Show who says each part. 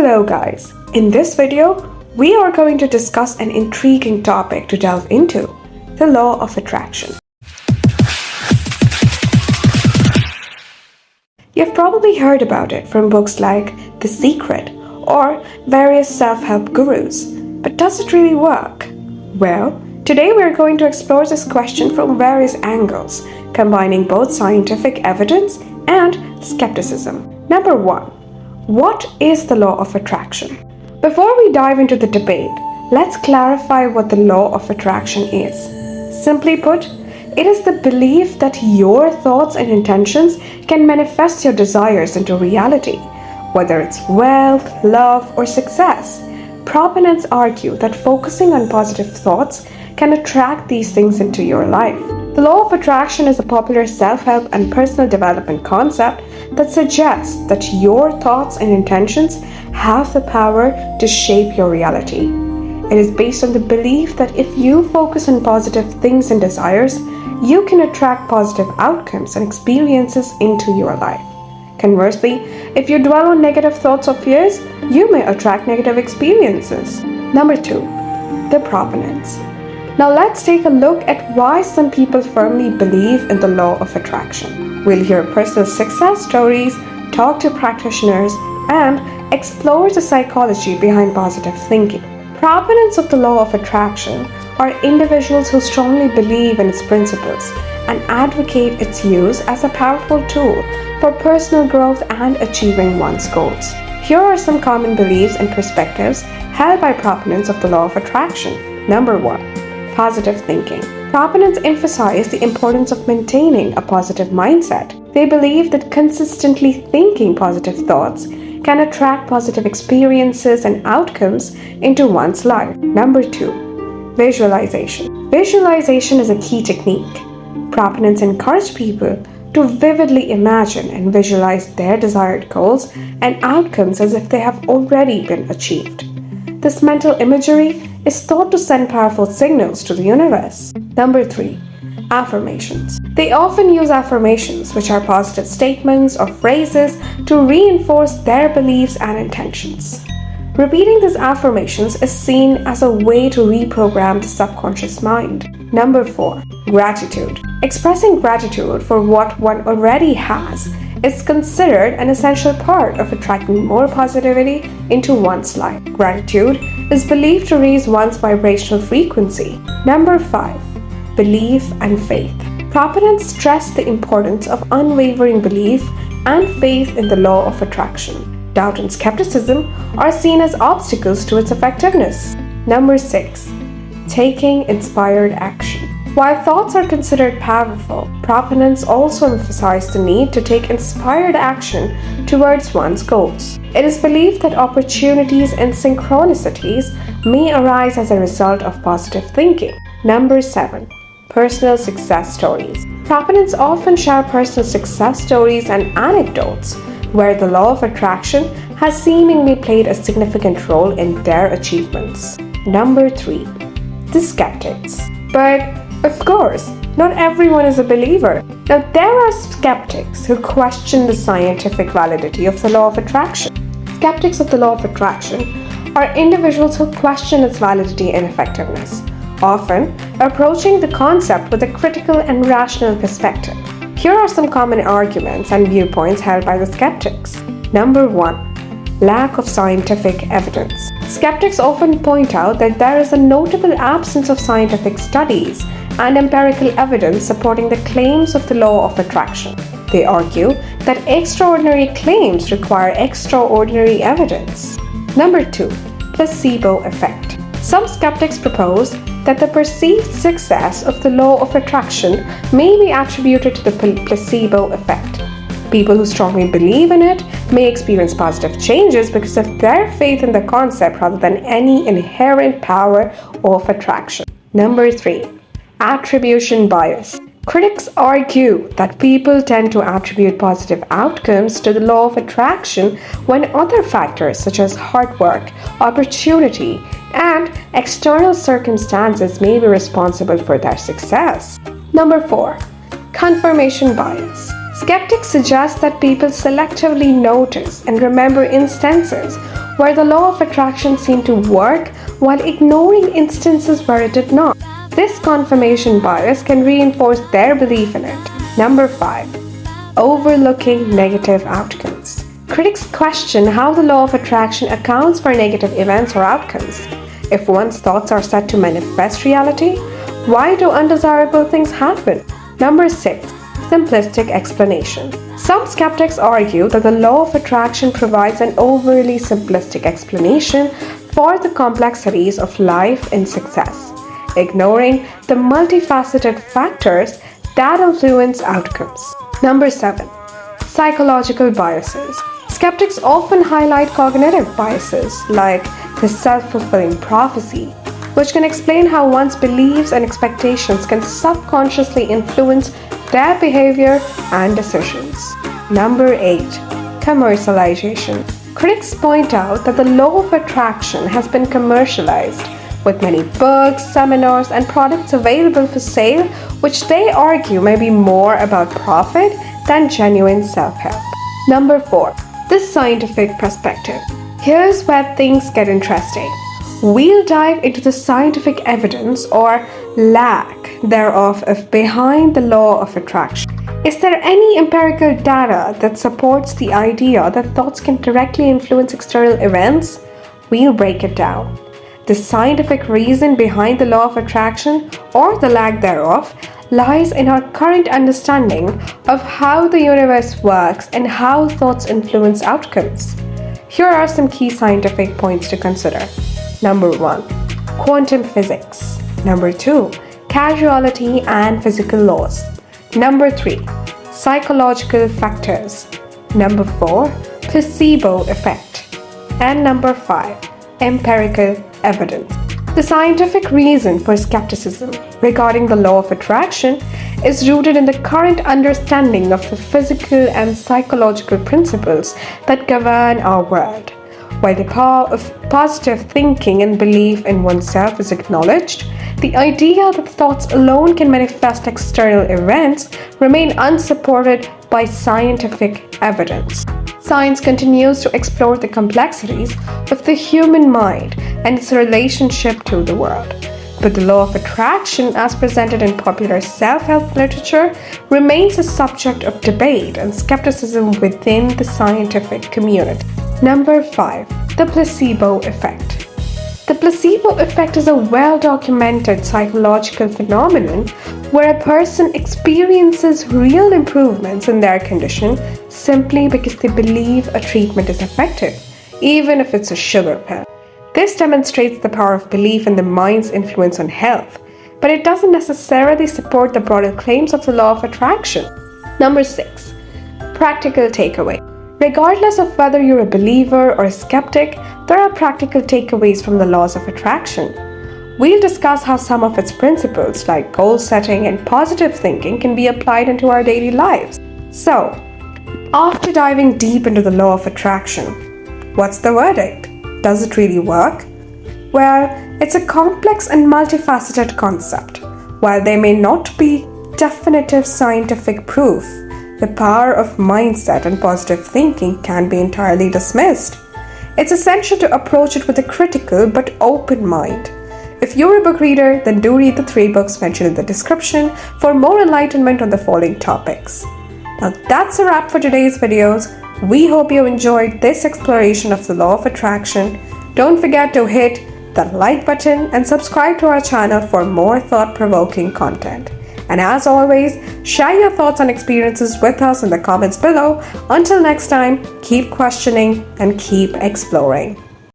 Speaker 1: Hello guys, in this video, we are going to discuss an intriguing topic to delve into, the law of attraction. You've probably heard about it from books like The Secret or various self-help gurus, but does it really work? Well, today we're going to explore this question from various angles, combining both scientific evidence and skepticism. Number 1. What is the law of attraction? Before we dive into the debate, let's clarify what the law of attraction is. Simply put, it is the belief that your thoughts and intentions can manifest your desires into reality, whether it's wealth, love, or success. Proponents argue that focusing on positive thoughts can attract these things into your life. The law of attraction is a popular self-help and personal development concept that suggests that your thoughts and intentions have the power to shape your reality. It is based on the belief that if you focus on positive things and desires, you can attract positive outcomes and experiences into your life. Conversely, if you dwell on negative thoughts or fears, you may attract negative experiences. Number 2. The proponents. Now let's take a look at why some people firmly believe in the law of attraction. We'll hear personal success stories, talk to practitioners, and explore the psychology behind positive thinking. Proponents of the law of attraction are individuals who strongly believe in its principles and advocate its use as a powerful tool for personal growth and achieving one's goals. Here are some common beliefs and perspectives held by proponents of the law of attraction. Number 1. Positive thinking. Proponents emphasize the importance of maintaining a positive mindset. They believe that consistently thinking positive thoughts can attract positive experiences and outcomes into one's life. Number 2. Visualization. Visualization is a key technique. Proponents encourage people to vividly imagine and visualize their desired goals and outcomes as if they have already been achieved. This mental imagery is thought to send powerful signals to the universe. Number 3. Affirmations. They often use affirmations, which are positive statements or phrases, to reinforce their beliefs and intentions. Repeating these affirmations is seen as a way to reprogram the subconscious mind. Number 4. Gratitude. Expressing gratitude for what one already has is considered an essential part of attracting more positivity into one's life. Gratitude is believed to raise one's vibrational frequency. Number 5. Belief and faith. Proponents stress the importance of unwavering belief and faith in the law of attraction. Doubt and skepticism are seen as obstacles to its effectiveness. Number 6. Taking inspired action. While thoughts are considered powerful, proponents also emphasize the need to take inspired action towards one's goals. It is believed that opportunities and synchronicities may arise as a result of positive thinking. Number 7. Personal success stories. Proponents often share personal success stories and anecdotes where the law of attraction has seemingly played a significant role in their achievements. Number 3. The skeptics. But of course, not everyone is a believer. Now, there are skeptics who question the scientific validity of the law of attraction. Skeptics of the law of attraction are individuals who question its validity and effectiveness, often approaching the concept with a critical and rational perspective. Here are some common arguments and viewpoints held by the skeptics. Number 1. Lack of scientific evidence. Skeptics often point out that there is a notable absence of scientific studies and empirical evidence supporting the claims of the law of attraction. They argue that extraordinary claims require extraordinary evidence. Number 2. Placebo effect. Some skeptics propose that the perceived success of the law of attraction may be attributed to the placebo effect. People who strongly believe in it may experience positive changes because of their faith in the concept rather than any inherent power of attraction. Number 3. Attribution bias. Critics argue that people tend to attribute positive outcomes to the law of attraction when other factors such as hard work, opportunity, and external circumstances may be responsible for their success. Number 4. Confirmation bias. Skeptics suggest that people selectively notice and remember instances where the law of attraction seemed to work while ignoring instances where it did not. This confirmation bias can reinforce their belief in it. Number 5. Overlooking negative outcomes. Critics question how the law of attraction accounts for negative events or outcomes. If one's thoughts are set to manifest reality, why do undesirable things happen? Number 6. Simplistic explanation. Some skeptics argue that the law of attraction provides an overly simplistic explanation for the complexities of life and success, ignoring the multifaceted factors that influence outcomes. Number 7. Psychological biases. Skeptics often highlight cognitive biases like the self-fulfilling prophecy, which can explain how one's beliefs and expectations can subconsciously influence their behavior and decisions. Number 8. Commercialization. Critics point out that the law of attraction has been commercialized, with many books, seminars, and products available for sale, which they argue may be more about profit than genuine self-help. Number 4. The scientific perspective. Here's where things get interesting. We'll dive into the scientific evidence or lack thereof behind the law of attraction. Is there any empirical data that supports the idea that thoughts can directly influence external events? We'll break it down. The scientific reason behind the law of attraction, or the lack thereof, lies in our current understanding of how the universe works and how thoughts influence outcomes. Here are some key scientific points to consider. Number 1. Quantum physics. Number 2. Causality and physical laws. Number 3. Psychological factors. Number 4. Placebo effect. And number 5. Empirical evidence. The scientific reason for skepticism regarding the law of attraction is rooted in the current understanding of the physical and psychological principles that govern our world. While the power of positive thinking and belief in oneself is acknowledged, the idea that thoughts alone can manifest external events remain unsupported by scientific evidence. Science continues to explore the complexities of the human mind and its relationship to the world. But the law of attraction, as presented in popular self-help literature, remains a subject of debate and skepticism within the scientific community. Number 5. The placebo effect. The placebo effect is a well-documented psychological phenomenon where a person experiences real improvements in their condition simply because they believe a treatment is effective, even if it's a sugar pill. This demonstrates the power of belief in the mind's influence on health, but it doesn't necessarily support the broader claims of the law of attraction. Number 6. Practical takeaway. Regardless of whether you're a believer or a skeptic, there are practical takeaways from the laws of attraction. We'll discuss how some of its principles, like goal setting and positive thinking, can be applied into our daily lives. So, after diving deep into the law of attraction, what's the verdict? Does it really work? Well, it's a complex and multifaceted concept. While there may not be definitive scientific proof, the power of mindset and positive thinking can be entirely dismissed. It's essential to approach it with a critical but open mind. If you're a book reader, then do read the 3 books mentioned in the description for more enlightenment on the following topics. Now that's a wrap for today's videos. We hope you enjoyed this exploration of the law of attraction. Don't forget to hit that like button and subscribe to our channel for more thought-provoking content. And as always, share your thoughts and experiences with us in the comments below. Until next time, keep questioning and keep exploring.